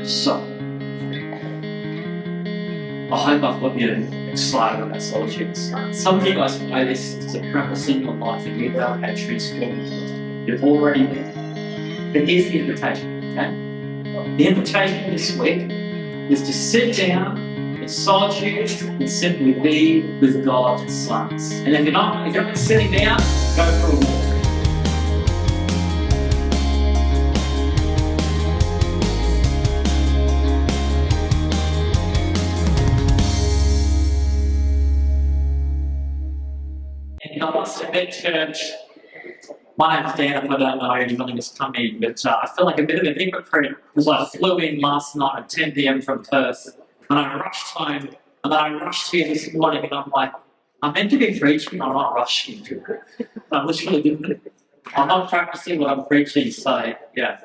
So, I hope I've got you excited about solitude. Some of you guys know this is a practice in your life and you've never had transformed. You've already been. But here's the invitation, okay? The invitation this week is to sit down in solitude and simply be with God's sons. And if you're not sitting down, go for a walk. And I must admit, church, my name's Dan, I don't know anybody who's come in, but I feel like a bit of a hypocrite because I flew in last night at 10 p.m. from Perth and I rushed home and then I rushed here this morning and I'm like, I'm meant to be preaching, I'm not rushing. I'm literally I'm not practicing what I'm preaching, so yeah,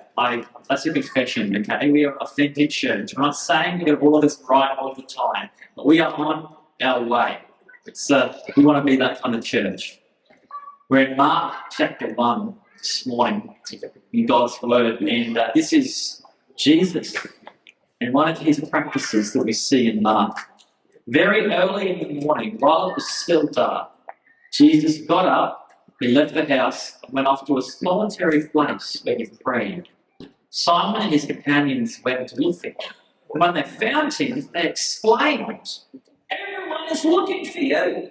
that's a confession, okay? We are authentic church. I'm not saying we get all of this right all the time, but we are on our way. We want to be that kind of church. We're in Mark chapter 1 this morning in God's Word, and this is Jesus and one of his practices that we see in Mark. Very early in the morning, while it was still dark, Jesus got up, he left the house, and went off to a solitary place where he prayed. Simon and his companions went with him. And when they found him, they exclaimed, "Everyone is looking for you."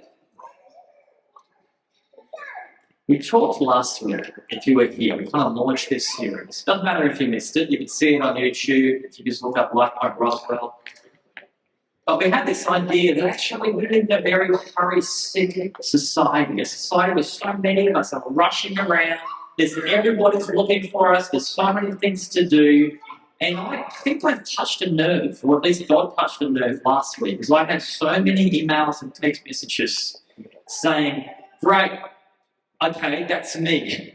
We talked last week, if you were here, we kind of launched this series. Doesn't matter if you missed it, you can see it on YouTube, if you just look up Lifepoint Roswell. But we had this idea that actually we live in a very hurry-seeking society, a society where so many of us are rushing around, everybody's looking for us, there's so many things to do. And I think I touched a nerve, or at least God touched a nerve last week, because I had so many emails and text messages saying, "Great, okay, that's me.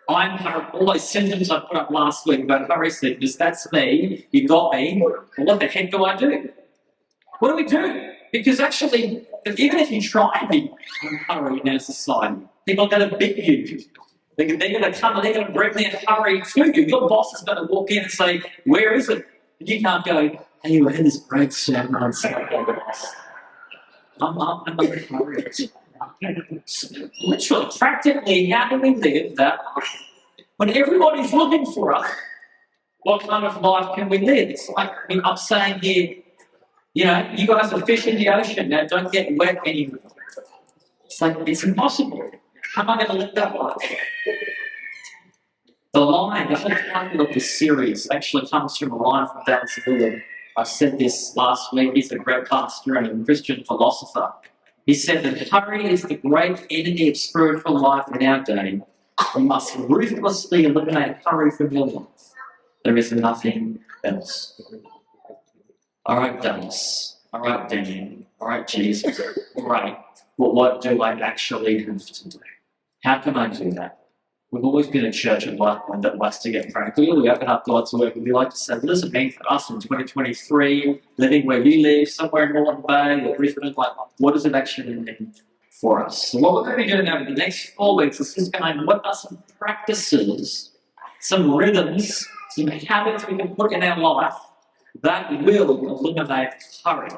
All those symptoms I put up last week about hurry sickness, that's me, you got me, well, what the heck do I do? What do we do?" Because actually, even if you try and be in a hurry in our society, people are going to beat you. They're going to come and they're going to bring their hurry to you. Your boss is going to walk in and say, "Where is it?" And you can't go, "Hey, we're in this great sermon on Sunday, boss. I'm not hurried." Literally, practically, how do we live that life? When everybody's looking for us, what kind of life can we live? It's like, I'm saying here, you guys are fish in the ocean, now don't get wet anymore. It's like, it's impossible. How am I going to live that life? The whole title of this series actually comes from a line from Dallas Willard. I said this last week. He's a great pastor and a Christian philosopher. He said that hurry is the great enemy of spiritual life in our day. We must ruthlessly eliminate hurry from your life. There is nothing else. All right, Dallas. All right, Dan. All right, Jesus. All right. Well, what do I actually have to do? How can I do that? We've always been a church at Lifepoint that likes to get practical. We open up God's Word and we like to say, what does it mean for us in 2023, living where you live, somewhere in Northern Bay or Brisbane? Like, what does it actually mean for us? So what we're going to be doing over the next 4 weeks is just going, what are some practices, some rhythms, some habits we can put in our life that will eliminate hurry?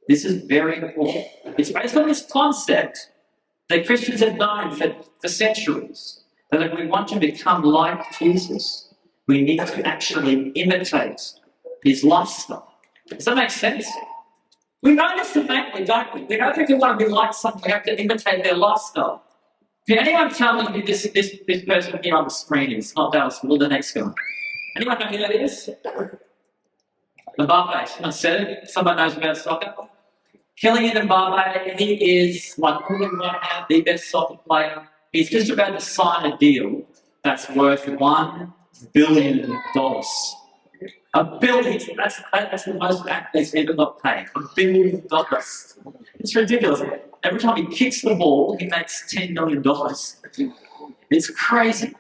This is very important. It's based on this concept that Christians have known for centuries, that if we want to become like Jesus, we need to actually imitate his lifestyle. Does that make sense? We know this innately, don't we? We know that if we want to be like someone, we have to imitate their lifestyle. If anyone tell me who this person here on the screen is, not Dallas, well, the next guy. Anyone know who that is? Mbappe. I said it. Someone knows about soccer. Kylian Mbappe, he is, like right now, the best soccer player. He's just about to sign a deal that's worth $1 billion. $1 billion. That's the most athletes ever got paid. $1 billion. It's ridiculous. Every time he kicks the ball, he makes $10 million. It's crazy.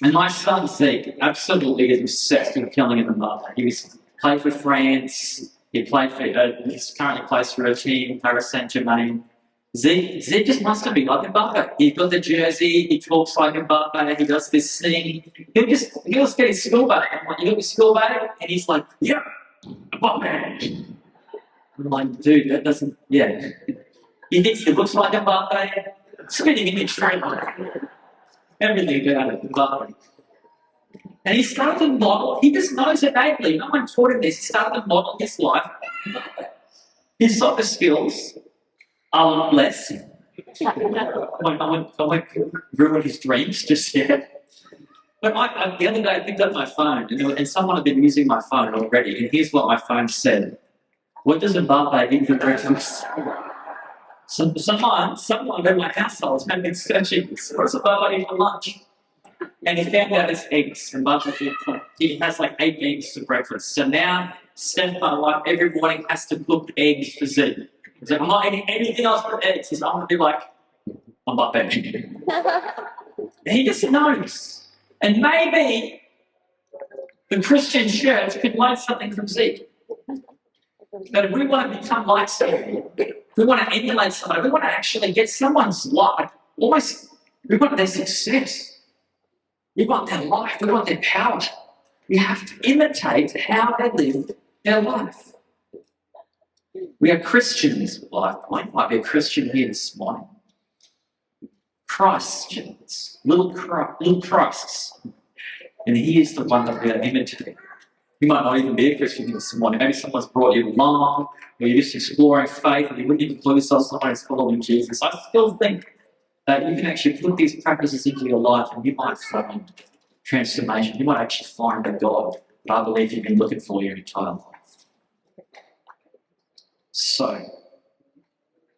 And my son Zeke absolutely is obsessed with Kylian Mbappe. He played for France. He currently plays for a team, Paris Saint-Germain. Z just wants to be like Mbappe. He's got the jersey, he talks like Mbappe, he does this thing. He'll get his school bag. I'm like, you got your school bag? And he's like, yeah, Mbappe. I'm like, dude, that doesn't, yeah. He thinks he looks like Mbappe, spitting in his trailer. Everything about it, Mbappe. And he started to model, he just knows it innately. No one taught him this. He started to model his life. His soccer skills are less. I won't ruin his dreams just yet. But the other day I picked up my phone and someone had been using my phone already. And here's what my phone said. What does Mbappe eat for breakfast? Someone in my household has been searching, what does Mbappe eat for lunch? And he found out it's eggs. And he has like 8 eggs for breakfast. So now, Steph, my wife, every morning has to cook eggs for Z. He's like, I'm not eating anything else but eggs. He's I'm going to be like, I'm not baby. And he just knows. And maybe the Christian church could learn something from Zeke. That if we want to become like someone, if we want to emulate someone, if we want to actually get someone's life, almost, we want their success. We want their life, we want their power. We have to imitate how they live their life. We are Christians. Lifepoint might be a Christian here this morning. Christians, little Christs. And he is the one that we are imitating. You might not even be a Christian here this morning. Maybe someone's brought you along, or you're just exploring faith, and you wouldn't even call yourself someone who's following Jesus. I still think that you can actually put these practices into your life and you might find transformation. You might actually find a God that I believe you've been looking for your entire life. So,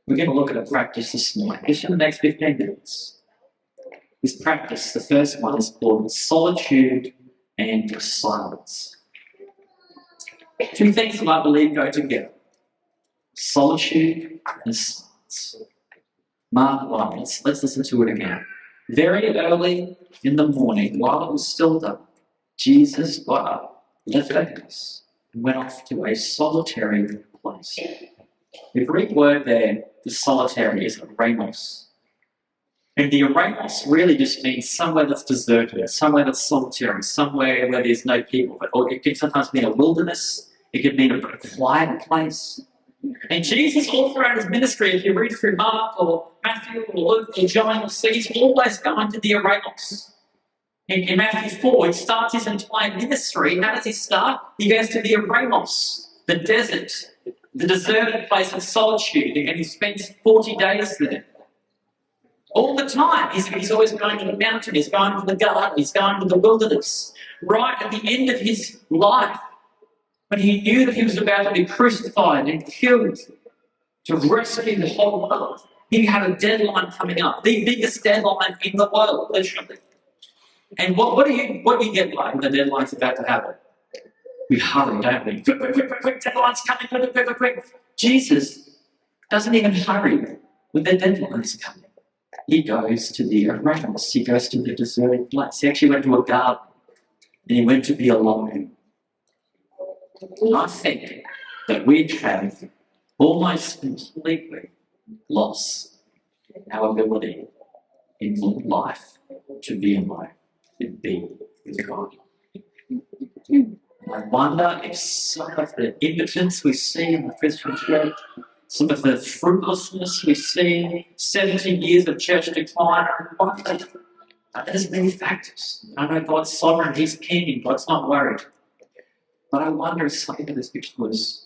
we're going to look at a practice this morning, just in the next 15 minutes. This practice, the first one, is called solitude and silence. 2 things that I believe go together. Solitude and silence. Mark 1, let's listen to it again. Very early in the morning, while it was still dark, Jesus got up, left the house, and went off to a solitary place. The Greek word there for solitary is eremos. And the eremos really just means somewhere that's deserted, somewhere that's solitary, somewhere where there's no people. Or it can sometimes mean a wilderness, it could mean a quiet place. And Jesus, all throughout his ministry, if you read through Mark or Matthew or Luke or John, you'll see he's always going to the eremos. In Matthew 4, he starts his entire ministry. How does he start? He goes to the eremos, the desert, the deserted place of solitude, and he spends 40 days there. All the time, he's always going to the mountain, he's going to the garden, he's going to the wilderness. Right at the end of his life, when he knew that he was about to be crucified and killed to rescue the whole world, he had a deadline coming up, the biggest deadline in the world, literally. And what do you get like when the deadline's about to happen? We hurry, don't we? Quick, deadline's coming, quick. Jesus doesn't even hurry when the deadline's coming. He goes to the eremos, he goes to the deserted place. He actually went to a garden and he went to be alone. And I think that we have almost completely lost our ability in life to be alone, to be with God. I wonder if some of the impotence we see in the Christian church, some of the fruitlessness we see, 17 years of church decline, there's many factors. I know God's sovereign, He's king, and God's not worried. But I wonder if some of this because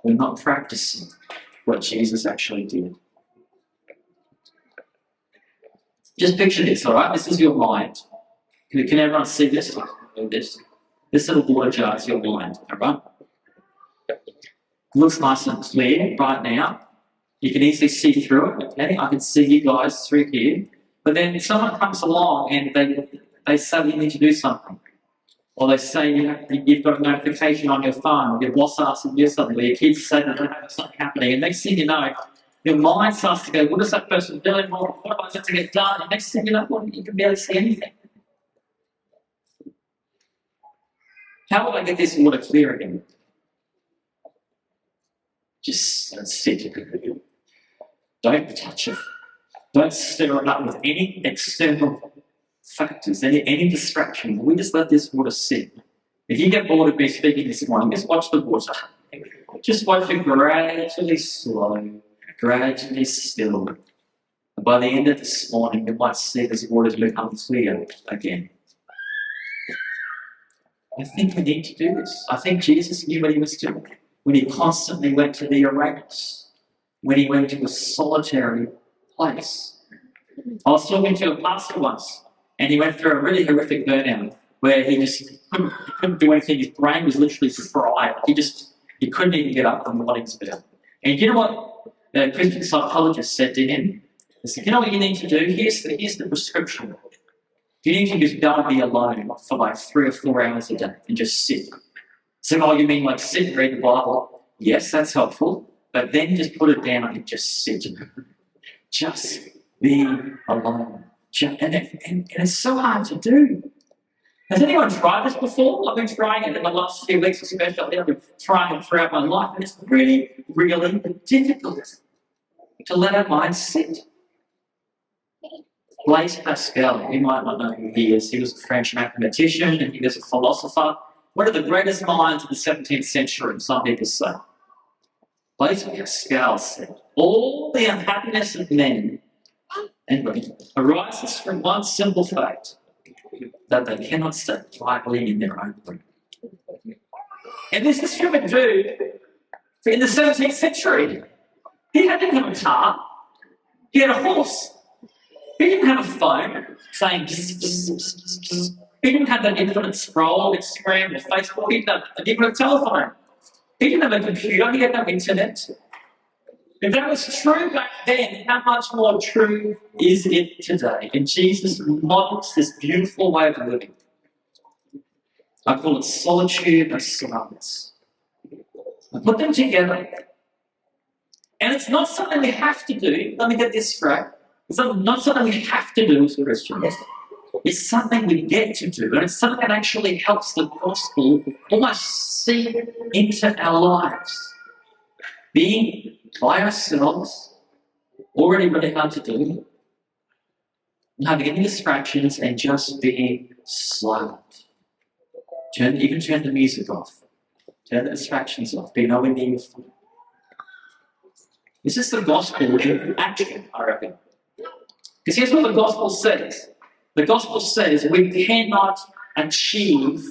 we're not practicing what Jesus actually did. Just picture this, all right? This is your mind. Can everyone see this? This little water jar is your mind, all right? It looks nice and clear right now. You can easily see through it, okay? I can see you guys through here. But then someone comes along and they say you need to do something. Or they say you've got a notification on your phone, or your boss asks you to do something, or your kids say that there's something happening. And next thing you know, your mind starts to go, what is that person doing? What am I going to get done? And next thing you know, you can barely see anything. How will I get this water clear again? Just sit. Don't touch it. Don't stir it up with any external factors, any distractions. We just let this water sit. If you get bored of me speaking this morning, just watch the water. Just watch it gradually slow, gradually still. And by the end of this morning, you might see this water's become clear again. I think we need to do this. I think Jesus knew what he was doing when he constantly went to the arenas, when he went to a solitary place. I was talking to a pastor once, and he went through a really horrific burnout where he couldn't do anything. His brain was literally fried. He couldn't even get up from the morning's bed. And you know what the Christian psychologist said to him? He said, you know what you need to do? Here's the prescription. You need to just go and be alone for like 3 or 4 hours a day and just sit. So, oh, you mean like sit and read the Bible? Yes, that's helpful. But then just put it down and just sit. Just be alone. And it's so hard to do. Has anyone tried this before? I've been trying it in the last few weeks especially. I've been trying it throughout my life, and it's really, really difficult to let our minds sit. Blaise Pascal, you might not know who he is. He was a French mathematician and he was a philosopher. One of the greatest minds of the 17th century, some people say. Blaise Pascal said, all the unhappiness of men and women arises from one simple fact, that they cannot sit quietly in their own room. And this is from a dude in the 17th century. He didn't have a car. He had a horse. He didn't have a phone saying he didn't have that infinite scroll of Instagram or Facebook. He didn't have a telephone. He didn't have a computer. He had no internet. If that was true back then, how much more true is it today? And Jesus models this beautiful way of living. I call it solitude and silence. I put them together. And it's not something we have to do. Let me get this straight. It's not something we have to do as Christians. It's something we get to do. And it's something that actually helps the gospel almost seep into our lives. Being by ourselves, already really hard to do. Not having any distractions and just being silent. Even turn the music off. Turn the distractions off. Be nowhere near your phone. This is the gospel in action, I reckon. Because here's what the gospel says. The gospel says we cannot achieve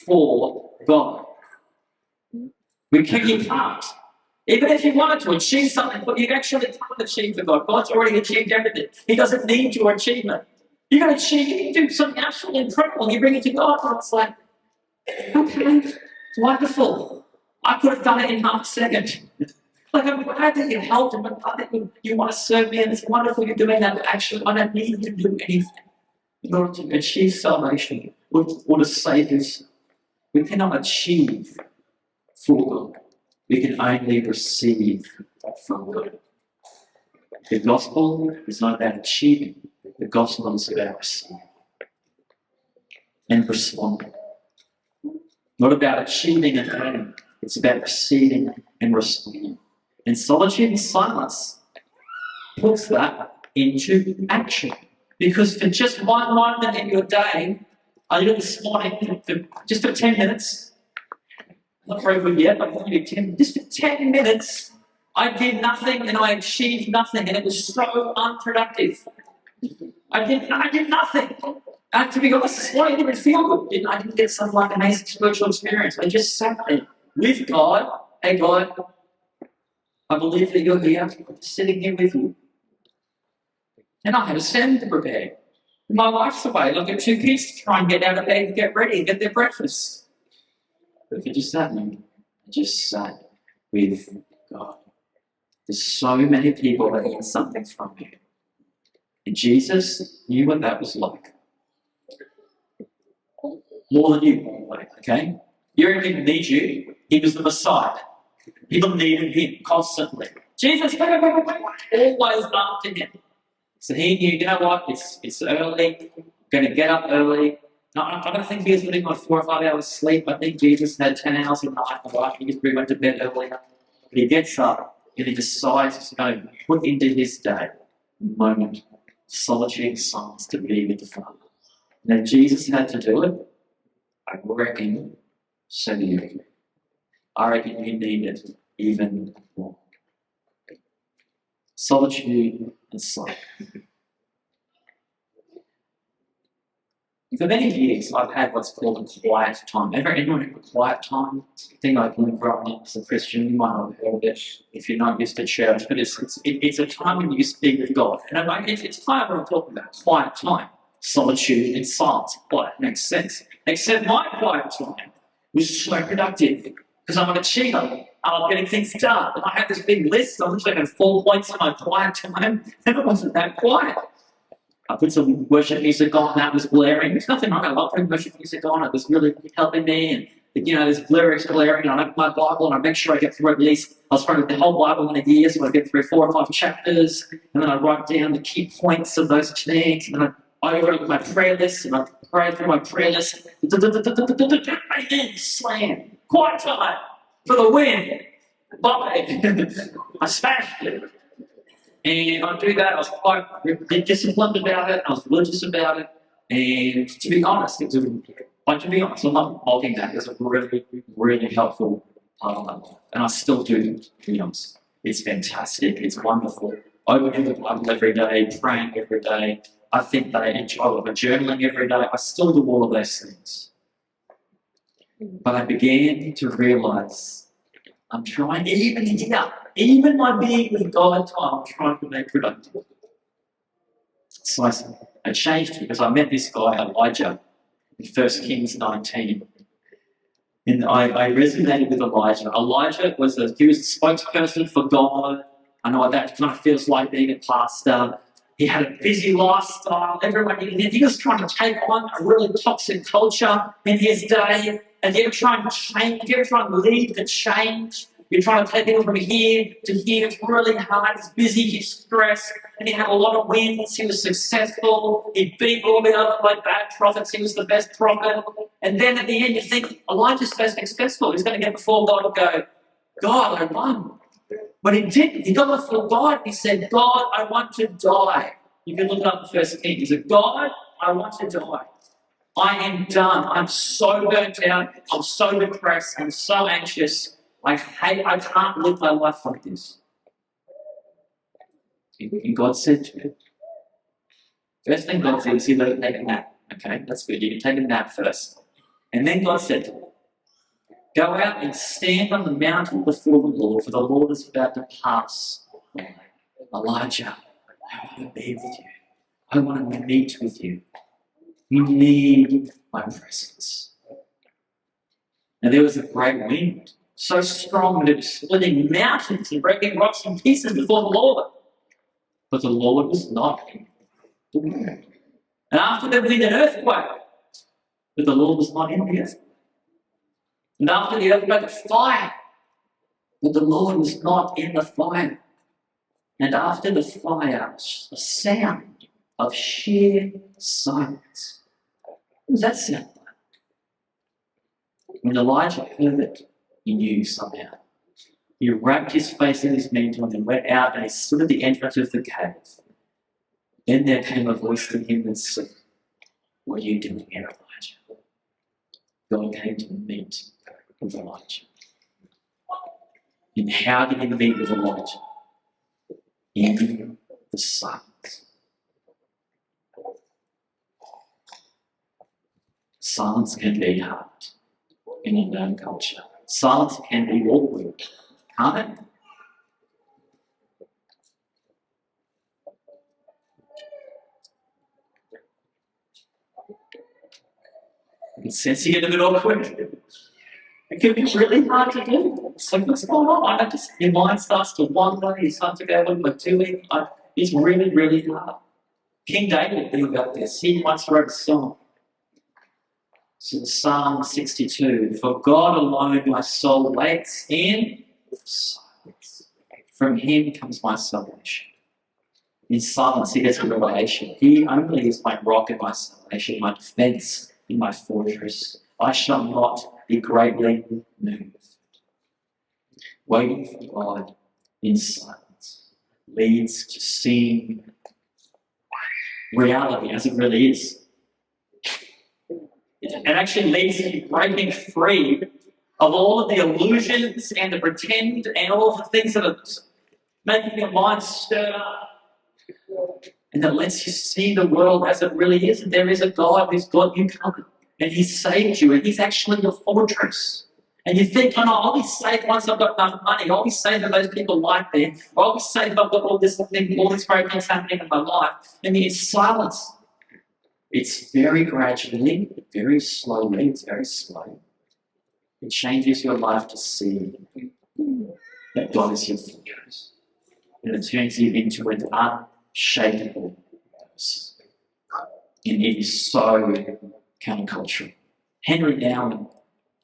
for God. You can't. Even if you wanted to achieve something, but you actually can't achieve for God. God's already achieved everything. He doesn't need your achievement. You can do something absolutely incredible. You bring it to God, and it's like, okay, wonderful. I could have done it in half a second. Like, I'm glad that you helped him. I'm glad that you want to serve me, and it's wonderful you're doing that, but actually, I don't need you to do anything in order to achieve salvation or to save yourself. We cannot achieve for God. We can only receive from God. The gospel is not about achieving. The gospel is about receiving and responding. Not about achieving and earning. It's about receiving and responding. And solitude and silence puts that into action. Because for just one moment in your day, I did it this morning, just for 10 minutes, not very good yet, but just for 10 minutes, I did nothing and I achieved nothing, and it was so unproductive. I did nothing. And to be honest, this morning I didn't feel good. I didn't get some like amazing spiritual experience. I just sat there with God. Hey God, I believe that you're here. I'm sitting here with you. And I had a sermon to prepare. My wife's away. I've got 2 kids to try and get out of bed and get ready and get their breakfast. But if you just sat there, I just sat with God. There's so many people that need something from you. And Jesus knew what that was like. More than you, okay? You didn't need you. He was the Messiah. People needed him constantly. Jesus, always after him. So he knew, you know what, it's early, I'm going to get up early. No, I don't think he was getting like 4 or 5 hours sleep. I think Jesus had 10 hours a night. Right? He just went to bed early. But he gets up and he decides he's going to put into his day a moment of solitude and silence to be with the Father. And if Jesus had to do it, I reckon so do you. I reckon you need it even more. Solitude and silence. For many years, I've had what's called a quiet time. Anyone have a quiet time? Thing I've learned growing up as a Christian. You might not have heard of it if you're not used to church, but it's a time when you speak with God. And it's kind of what I'm talking about, quiet time. Solitude and silence. Quiet makes sense. Except my quiet time was so productive because I'm an achiever. I love getting things done. And I had this big list. I literally had 4 points in my quiet time, and it wasn't that quiet. I put some worship music on, that was blaring. There's nothing wrong. I love putting worship music on. It was really helping me. And, there's lyrics blaring. And I open my Bible and I make sure I get through at least, I was trying the whole Bible in a year, so I get through 4 or 5 chapters. And then I write down the key points of those things. And then I open my prayer list and I pray through my prayer list. Amen. Slam. Quiet time for the win. Bye. I smashed it. And I do that. I was quite disciplined about it. I was religious about it. And to be honest, I'm not mocking that. It's a really, really helpful part of my life. And I still do, to be honest. It's fantastic. It's wonderful. Opening the Bible every day, praying every day. I think that I enjoy journaling every day. I still do all of those things. But I began to realise I'm trying, even my being with God time, I'm trying to make productive. So I changed because I met this guy, Elijah, in 1 Kings 19. And I resonated with Elijah. Elijah was a spokesperson for God. I know what that kind of feels like being a pastor. He had a busy lifestyle. He was trying to take on a really toxic culture in his day. And you ever try and change, you ever try and lead the change? You're trying to take people from here to here. It's really hard. He's busy. He's stressed. And he had a lot of wins. He was successful. He beat all the other bad prophets. He was the best prophet. And then at the end, you think, Elijah's so successful. He's going to get before God and go, God, I won. But he didn't. He got before God. He said, God, I want to die. You can look it up in 1 Kings. He said, God, I want to die. I am done. I'm so burnt out. I'm so depressed. I'm so anxious. I can't live my life like this. And God said to him, first thing God said is you let him take a nap. Okay, that's good. You can take a nap first. And then God said to him, go out and stand on the mountain before the Lord, for the Lord is about to pass by. Elijah, I want to be with you. I want to meet with you. You need my presence. And there was a great wind, so strong that it was splitting mountains and breaking rocks in pieces before the Lord. But the Lord was not in the wind. And after the wind, an earthquake. But the Lord was not in the earthquake. And after the earthquake, a fire. But the Lord was not in the fire. And after the fire, a sound of sheer silence. What does that sound like? When Elijah heard it, he knew somehow. He wrapped his face in his mantle and went out and he stood at the entrance of the cave. Then there came a voice to him and said, what are you doing here, Elijah? God came to meet with Elijah. And how did he meet with Elijah? In the silence. Silence can be hard in a known culture. Silence can be awkward, can't it? I can sense you get a bit awkward. It can be really hard to do. It's like, what's going on? Your mind starts to wander, you start to go, what am I doing? It's really, really hard. King David knew about this. He once wrote a song. So Psalm 62, for God alone my soul waits in silence. From him comes my salvation. In silence he gets a revelation. He only is my rock and my salvation, my defense and my fortress. I shall not be greatly moved. Waiting for God in silence leads to seeing reality as it really is. It actually leads to you breaking free of all of the illusions and the pretend and all of the things that are making your mind stir up. And that lets you see the world as it really is. And there is a God who's got you covered. And He's saved you. And He's actually your fortress. And you think, oh no, I'll be safe once I've got enough money. I'll be safe that those people like me. Or I'll be safe if I've got all this thing, all these great things happening in my life. And then it's silence. It's very gradually, very slowly, it's very slow. It changes your life to see that God is your fortress. And it turns you into an unshakable person. And it is so countercultural. Henry Nouwen,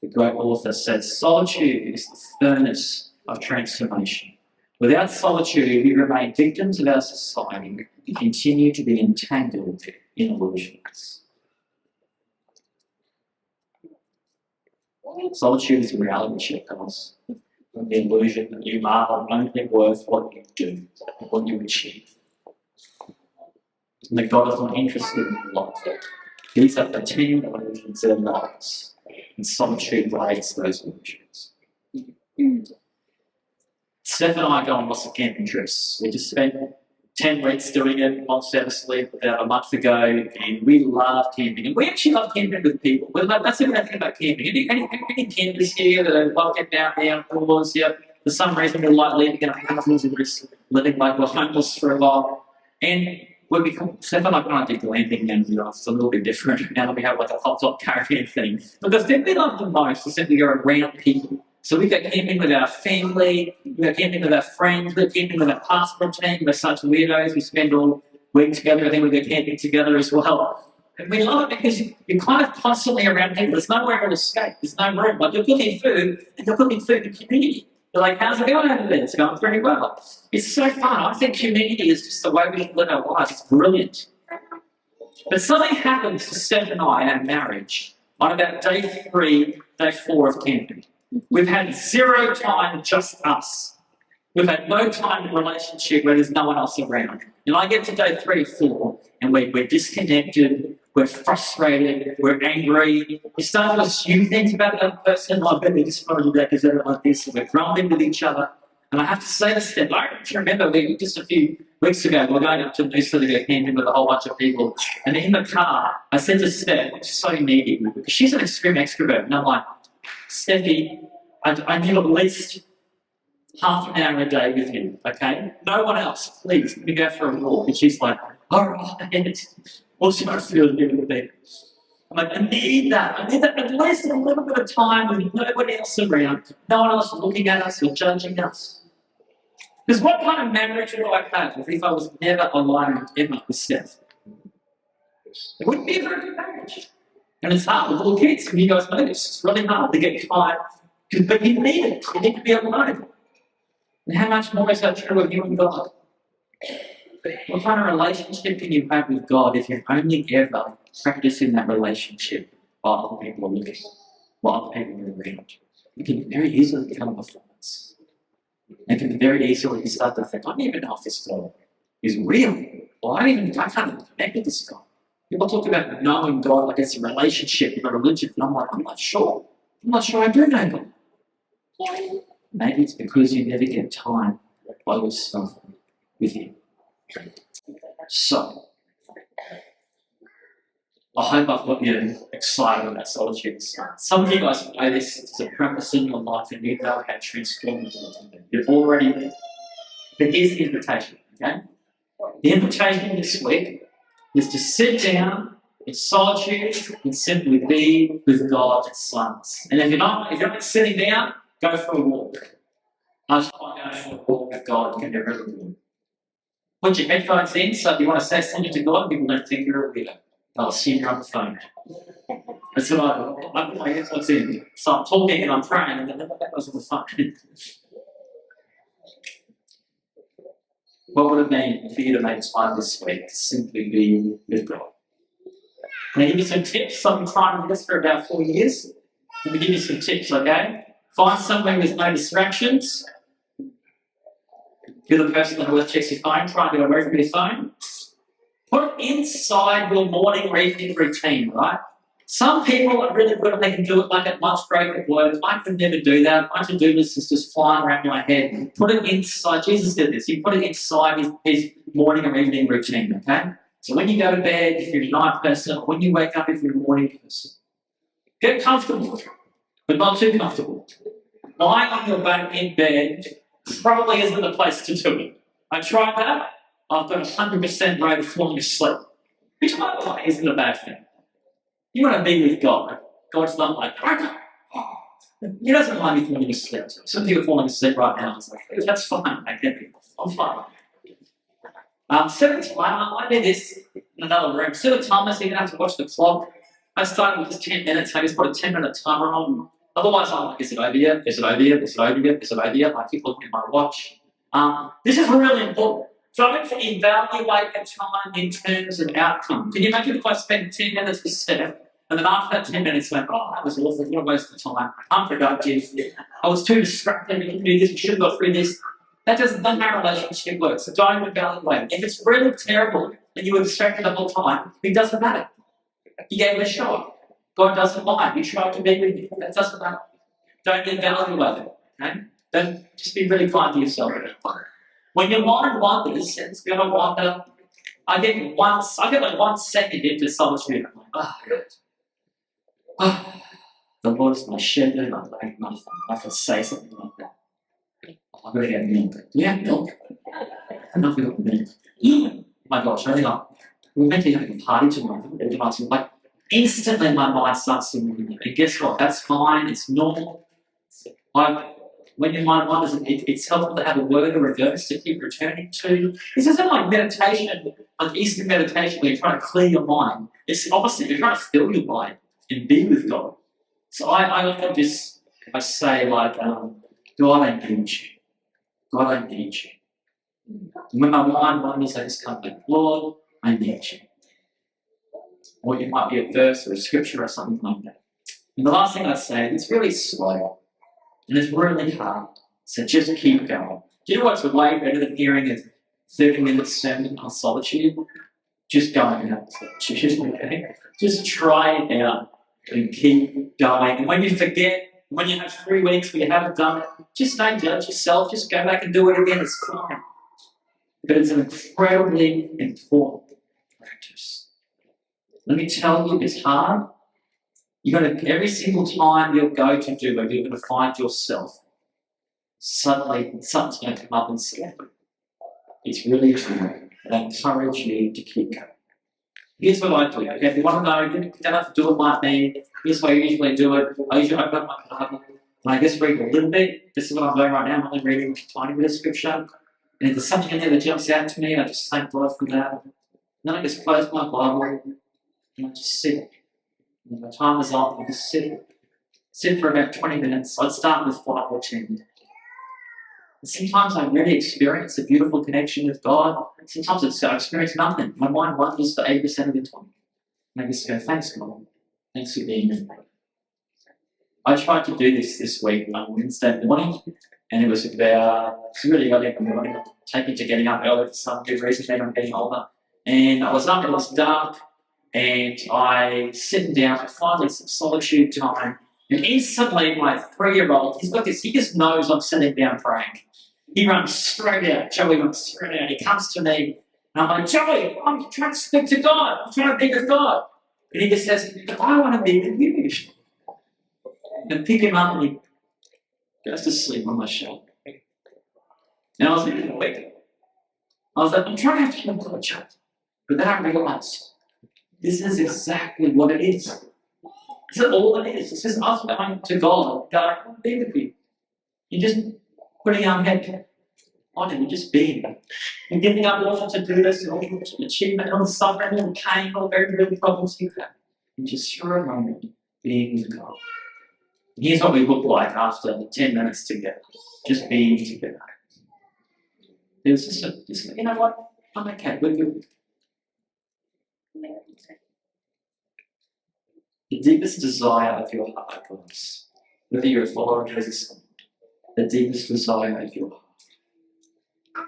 the great author, says, solitude is the furnace of transformation. Without solitude, we remain victims of our society and continue to be entangled in illusions. Solitude is a reality check, guys. The illusion that you are only worth what you do, what you achieve. And that God is not interested in your life. These are pretend illusions that are lies. And solitude breaks those illusions. Steph and I go on lots of camping trips. We just spent 10 weeks doing it on Sleep about a month ago, and we love camping. And we actually love camping with people. That's the great thing about camping. Any campers here that love getting out there outdoors, yeah, for some reason we like living in our houses and just living like we're homeless for a while. And when we come, Steph and I kind of do glamping, and it's a little bit different now that we have like a hot top caravan thing. But the thing we love the most is that we are around people. So we go camping with our family, we go camping with our friends, we go camping with our pastoral team. We're such weirdos. We spend all week together. I think we go camping together as well. And we love it because you're kind of constantly around people. There's nowhere to escape. There's no room. Like you're cooking food, and you're cooking food in community. You're like, how's it going over there? It's going very well. It's so fun. I think community is just the way we live our lives. It's brilliant. But something happens to Steph and I in our marriage on about day 3, day 4 of camping. We've had 0 time, just us. We've had no time in a relationship where there's no one else around. And I get to day 3 or 4, and we're disconnected, we're frustrated, we're angry. We start to assume things about the other person. I bet they just want to do that because they're like this, and we're grumbling with each other. And I have to say this to them. I remember just a few weeks ago, we were going up to Noosa to go camping with a whole bunch of people. And in the car, I said to Steph, I'm so needy, because she's an extreme extrovert. And I'm like, Steffi, I need at least half an hour a day with you, okay? No one else, please. Let me go for a walk. And she's like, all right. Well, she must feel living with me. I'm like, I need that. I need that at least a little bit of time with nobody else around. No one else looking at us or judging us. Because what kind of marriage would I have if I was never alone ever with Steph? It wouldn't be a very good marriage. And it's hard with little kids. And you guys know this. It's really hard to get time. But you need it. You need to be alone. And how much more is that true of you and God? What kind of relationship can you have with God if you're only ever practicing that relationship while other people are looking, while other people are around? It can very easily become a performance. It can very easily start to think, I don't even know if this God is real. Or I can't even connect with this God. People talk about knowing God like it's a relationship, not a religion. And I'm like, I'm not sure. I'm not sure I do know God. Maybe it's because you never get time by yourself with Him. So, I hope I've got you excited about solitude. Some of you guys know this is a purpose in your life and you know how transformative it is. You've already been. But here's the invitation, okay? The invitation this week is to sit down in solitude and simply be with God in silence. And if you're not sitting down, go for a walk. I just want to go for a walk with God. You can do really good. Put your headphones in, so if you want to say something to God, people don't think you're a weirdo. They'll assume you're on the phone. That's what I put my headphones in. So I'm talking and I'm praying, and then that goes on the phone. What would it mean for you to make time this week to simply be with God? Can I give you some tips? I've been trying this for about 4 years. Let me give you some tips, okay? Find somewhere with no distractions. You're the person that always checks your phone, trying to get away from your phone. Put it inside your morning or evening routine, right? Some people are really good and they can do it like at lunch break at work. I could never do that. My to-do list is just flying around my head. Put it inside. Jesus did this. He put it inside his morning or evening routine, okay? So when you go to bed, if you're a night person, or when you wake up, if you're a morning person, get comfortable, but not too comfortable. Lying on your back in bed probably isn't the place to do it. I tried that. I've got a 100% rate of falling asleep, which by the way isn't a bad thing. You want to be with God. God's not like, He doesn't mind you falling asleep. Some people are falling asleep right now. It's like, that's fine. I get it. I'm fine. I did this in another room. Set a timer so you don't have to watch the clock. I started with just 10 minutes. I just put a 10-minute timer on. Otherwise, I'm like, is it over yet? Is it over yet? Is it over yet? Is it over yet? I keep looking at my watch. This is really important. Trying to evaluate your time in terms of outcome. Can you imagine if I spent 10 minutes with Steph, and then after that 10 minutes went, oh, that was awful, what a waste of time, unproductive, I was too distracted, we didn't do this, we should have got through this. That doesn't know how a relationship works, so don't evaluate. If it's really terrible and you were distracted the whole time, it doesn't matter. You gave it a shot. God doesn't mind. You tried to be with Him. That doesn't matter. Don't evaluate it. Okay? Don't just be really kind to yourself. When your mind wanders, it's going to wander. I get like 1 second into solitude. I'm like, the Lord is my shepherd. I like nothing. I can say something like that. I'm going to get milk. Yeah, milk. I'm not going to get milk. Oh my gosh, hurry up. We're meant to be having a party tomorrow. Like, instantly my mind starts to move. And guess what? That's fine. It's normal. When your mind wanders, it's helpful to have a word or a verse to keep returning to. This isn't like meditation, like Eastern meditation, where you're trying to clear your mind. It's the opposite. You're trying to fill your mind and be with God. So I often just, I say like, God, I need you. God, I need you. And when my mind wanders, I just come like, Lord, I need you. Or it might be a verse or a scripture or something like that. And the last thing I say, it's really slow. And it's really hard. So just keep going. Do you know what's way better than hearing a 30-minute sermon on solitude? Just going out. Okay? Just try it out and keep going. And when you forget, when you have 3 weeks where you haven't done it, just don't judge yourself. Just go back and do it again. It's fine. But it's an incredibly important practice. Let me tell you, it's hard. You're going to, every single time you'll go to do it, you're going to find yourself. Suddenly, something's going to come up and say, it's really hard. And I encourage you to keep going. Here's what I do. Okay, if you want to know, you don't have to do it like me. Here's how I usually do it. I usually open up my Bible and I just read a little bit. This is what I'm doing right now. I'm only reading a tiny bit of scripture. And if there's something in there that jumps out to me, I just thank God for that. And then I just close my Bible and I just sit. When my time is up, I just sit for about 20 minutes. I'd start with 5 or 10. And sometimes I really experience a beautiful connection with God. Sometimes I experience nothing. My mind wanders for 80% of the time. And I just go, thanks God. Thanks for being with me. I tried to do this week on Wednesday morning, and it was really early in the morning. I'm taking to getting up early for some good reason, maybe I'm getting older. And I was up, it was dark, and I sitting down, finally some solitude time, and instantly my 3-year-old, he's got this, he just knows I'm sitting down praying. He runs straight out, Joey runs straight out, he comes to me, and I'm like, Joey, I'm trying to speak to God, I'm trying to be with God. And he just says, I want to be with you. And pick him up and he goes to sleep on my shoulder. And I was like, wait. I was like, I'm trying to have him to a chat. But then I realized, this is exactly what it is. This is all it is. It's just us going to God. God, I want to be with you. You're just putting our head on Him. You're just being. You're giving up all to do this, all the achievement, all the suffering, all the pain, all the very real problems you have. And just for a moment, being with God. And here's what we look like after 10 minutes together. Just being together. There's just you know what? I'm okay. We're good. The deepest desire of your heart, guys, whether you're a follower of Jesus or not, the deepest desire of your heart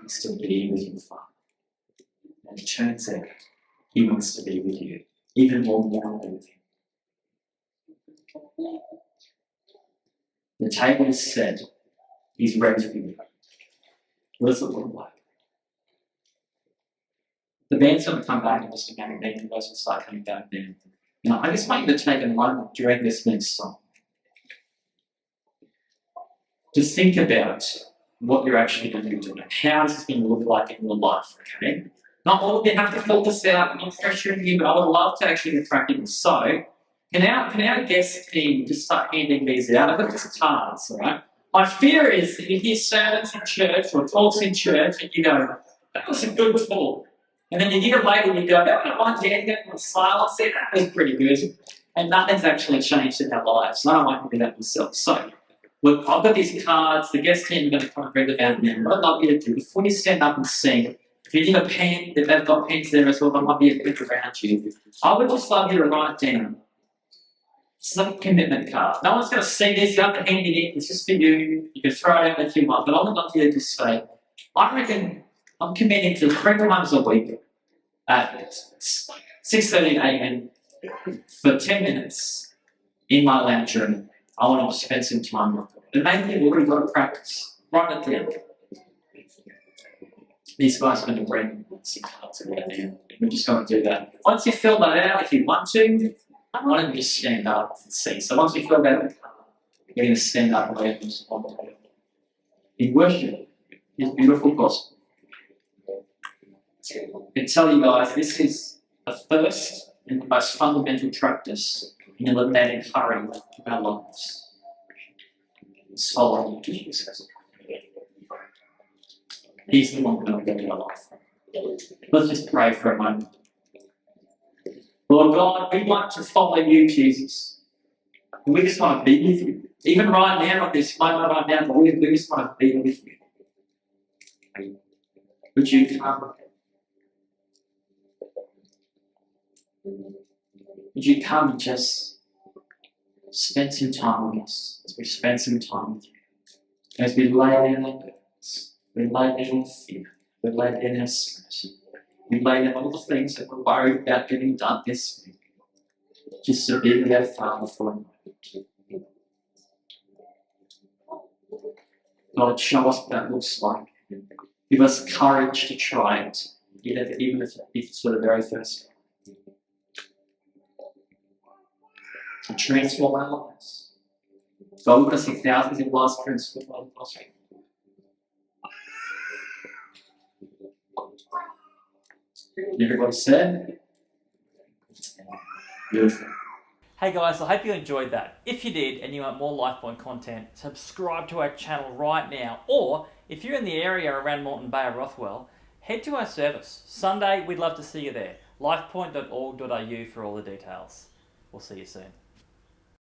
is to be with your Father. And it turns out He wants to be with you, even more than with Him. The table is set. He's ready for you. What does it look like? The band's going to come back in just a minute, and the guys will start coming back then. Now, I just want you to take a moment during this next song to think about what you're actually going to be doing. How is this going to look like in your life, okay? Not all of you have to fill this out, I'm not pressuring you, but I would love to actually get cracking. So, can our guest team just start handing these out? I've got these cards, all right? My fear is that you hear sermons in church or talks in church and you go, that was a good talk. And then you hear later and you go, that one day getting silence there, that was pretty good. And nothing's actually changed in our lives. I don't like to do that myself. So, look, I've got these cards, the guest team are going to come and read them out now. What I'd love you to do, before you stand up and sing, if you need a pen, if they've got pens there as well, there might be a bit around you. I would just love you to write down. It's like a commitment card. No one's going to see this, you have to hand it in, it's just for you. You can throw it out if you want, but I would love you to just say, I reckon I'm committing to 3 times a week at 6:30 a.m. for 10 minutes in my lounge room. I want to spend some time with it. And maybe we've already got to practice. Write it down. These guys are going to bring some cards around now. We're just going to do that. Once you fill that out, if you want to, I want to just stand up and sing. So once you fill that out, you're going to stand up and wave and respond to it. In worship, is beautiful gospel. I can tell you guys, this is the first and the most fundamental practice in eliminating hurry from our lives. It's following Jesus. He's the one who's going to get our life. Let's just pray for a moment. Lord God, we want to follow you, Jesus. We just want to be with you. Even right now, at this moment right now, we just want to be with you. Would you come? Would you come and just spend some time with us as we spend some time with you? As we lay down our burdens, we lay down our fear, we lay down our stress, we lay down all the things that we're worried about getting done this week, just to be with our Father for a moment. God, show us what that looks like. Give us courage to try it, even if it's for the very first time. To transform our lives. God, we're going to see thousands of lives transformed by the gospel. Everybody said? Beautiful. Hey guys, I hope you enjoyed that. If you did and you want more Lifepoint content, subscribe to our channel right now. Or if you're in the area around Moreton Bay or Rothwell, head to our service. Sunday, we'd love to see you there. lifepoint.org.au for all the details. We'll see you soon.